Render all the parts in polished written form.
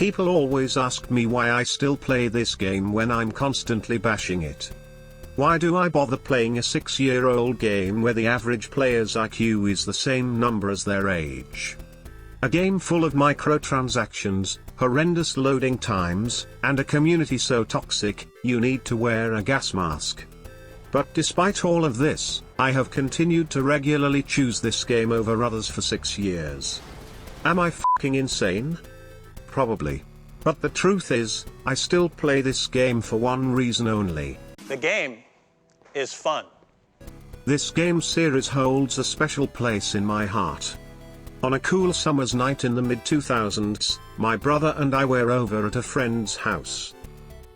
People always ask me why I still play this game when I'm constantly bashing it. Why do I bother playing a 6-year-old game where the average player's IQ is the same number as their age? A game full of microtransactions, horrendous loading times, and a community so toxic, you need to wear a gas mask. But despite all of this, I have continued to regularly choose this game over others for 6 years. Am I fucking insane? Probably. But the truth is, I still play this game for one reason only. The game is fun. This game series holds a special place in my heart. On a cool summer's night in the mid-2000s, my brother and I were over at a friend's house.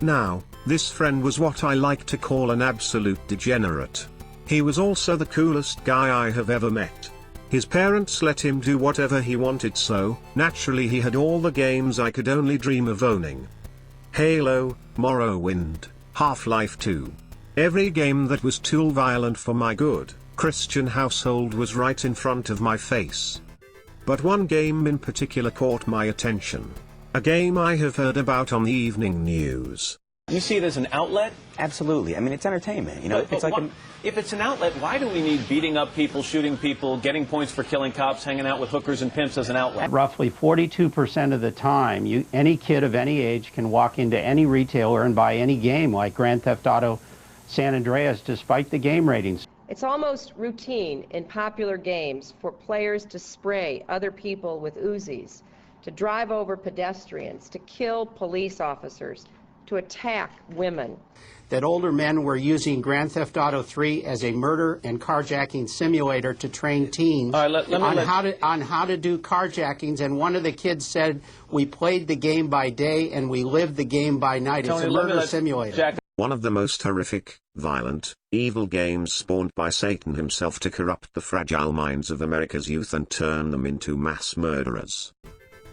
Now, this friend was what I like to call an absolute degenerate. He was also the coolest guy I have ever met. His parents let him do whatever he wanted, so, naturally he had all the games I could only dream of owning. Halo, Morrowind, Half-Life 2. Every game that was too violent for my good Christian household was right in front of my face. But one game in particular caught my attention. A game I have heard about on the evening news. You see it as an outlet? Absolutely. I mean, it's entertainment. You know, But if it's an outlet, why do we need beating up people, shooting people, getting points for killing cops, hanging out with hookers and pimps as an outlet? Roughly 42% of the time, any kid of any age can walk into any retailer and buy any game like Grand Theft Auto San Andreas, despite the game ratings. It's almost routine in popular games for players to spray other people with Uzis, to drive over pedestrians, to kill police officers, to attack women. That older men were using Grand Theft Auto 3 as a murder and carjacking simulator to train teens on how to do carjackings, and one of the kids said, we played the game by day and we lived the game by night. It's a murder simulator. One of the most horrific, violent, evil games spawned by Satan himself to corrupt the fragile minds of America's youth and turn them into mass murderers.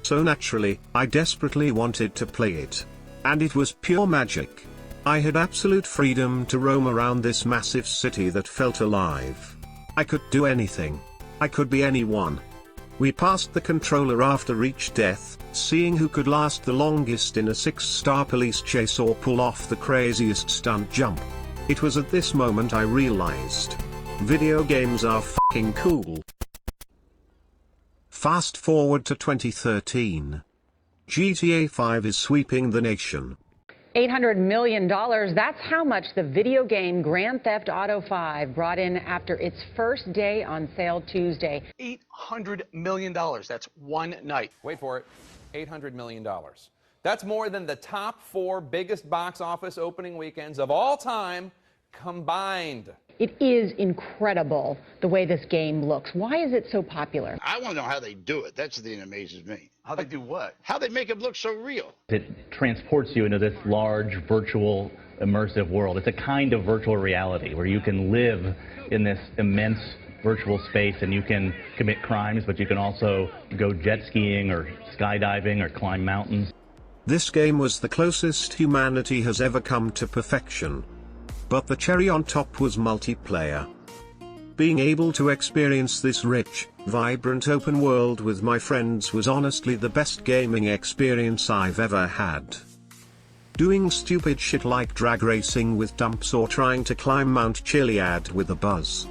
So naturally, I desperately wanted to play it. And it was pure magic. I had absolute freedom to roam around this massive city that felt alive. I could do anything. I could be anyone. We passed the controller after each death, seeing who could last the longest in a 6-star police chase or pull off the craziest stunt jump. It was at this moment I realized, video games are fucking cool. Fast forward to 2013. GTA 5 is sweeping the nation. $800 million, that's how much the video game Grand Theft Auto 5 brought in after its first day on sale Tuesday. $800 million, that's one night. Wait for it, $800 million. That's more than the top 4 biggest box office opening weekends of all time combined. It is incredible the way this game looks. Why is it so popular? I want to know how they do it. That's the thing that amazes me. How they do what? How they make it look so real. It transports you into this large, virtual, immersive world. It's a kind of virtual reality where you can live in this immense virtual space and you can commit crimes, but you can also go jet skiing or skydiving or climb mountains. This game was the closest humanity has ever come to perfection. But the cherry on top was multiplayer. Being able to experience this rich, vibrant open world with my friends was honestly the best gaming experience I've ever had. Doing stupid shit like drag racing with dumps or trying to climb Mount Chiliad with a buzz.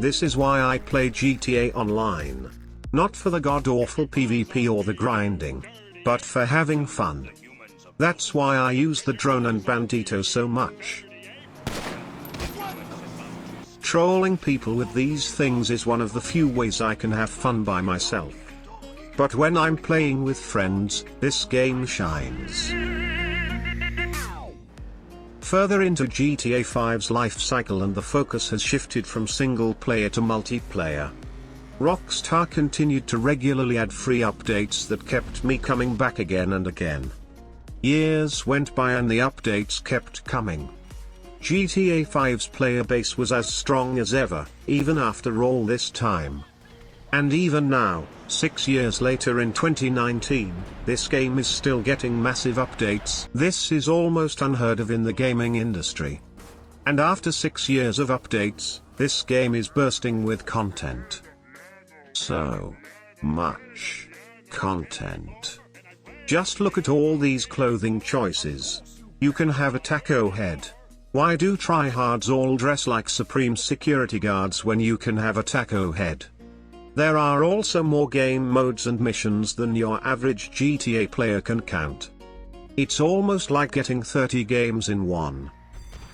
This is why I play GTA Online. Not for the god-awful PvP or the grinding, but for having fun. That's why I use the drone and bandito so much. Trolling people with these things is one of the few ways I can have fun by myself. But when I'm playing with friends, this game shines. Further into GTA 5's life cycle, and the focus has shifted from single player to multiplayer. Rockstar continued to regularly add free updates that kept me coming back again and again. Years went by and the updates kept coming. GTA 5's player base was as strong as ever, even after all this time. And even now, 6 years later in 2019, this game is still getting massive updates. This is almost unheard of in the gaming industry. And after 6 years of updates, this game is bursting with content. So much content. Just look at all these clothing choices. You can have a taco head. Why do tryhards all dress like supreme security guards when you can have a taco head? There are also more game modes and missions than your average GTA player can count. It's almost like getting 30 games in one.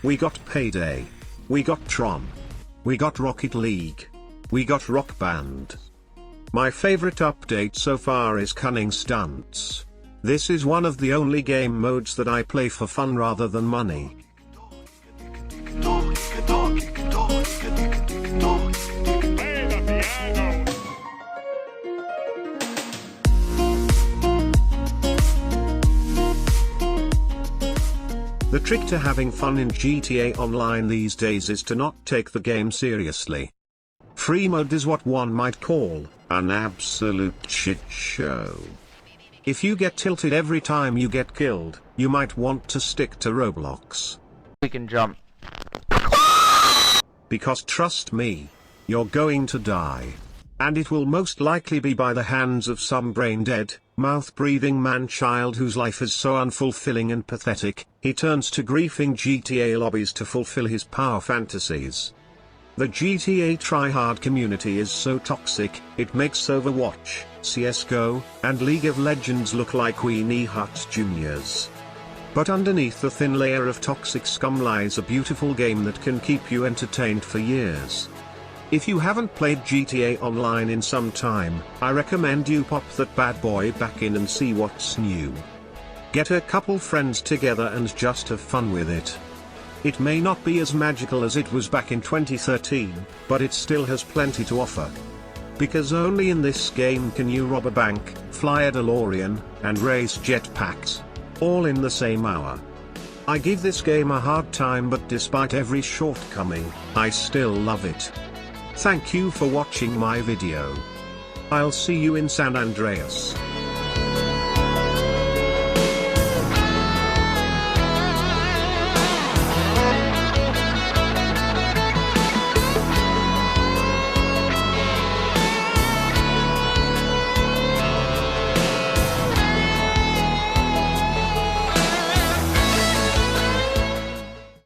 We got Payday. We got Tron. We got Rocket League. We got Rock Band. My favorite update so far is Cunning Stunts. This is one of the only game modes that I play for fun rather than money. The trick to having fun in GTA Online these days is to not take the game seriously. Free mode is what one might call an absolute shit show. If you get tilted every time you get killed, you might want to stick to Roblox. We can jump. Because trust me, you're going to die. And it will most likely be by the hands of some brain-dead, mouth-breathing man-child whose life is so unfulfilling and pathetic, he turns to griefing GTA lobbies to fulfill his power fantasies. The GTA tryhard community is so toxic, it makes Overwatch, CSGO, and League of Legends look like Weenie Hut Juniors. But underneath the thin layer of toxic scum lies a beautiful game that can keep you entertained for years. If you haven't played GTA Online in some time, I recommend you pop that bad boy back in and see what's new. Get a couple friends together and just have fun with it. It may not be as magical as it was back in 2013, but it still has plenty to offer. Because only in this game can you rob a bank, fly a DeLorean, and race jetpacks. All in the same hour. I give this game a hard time, but despite every shortcoming, I still love it. Thank you for watching my video. I'll see you in San Andreas.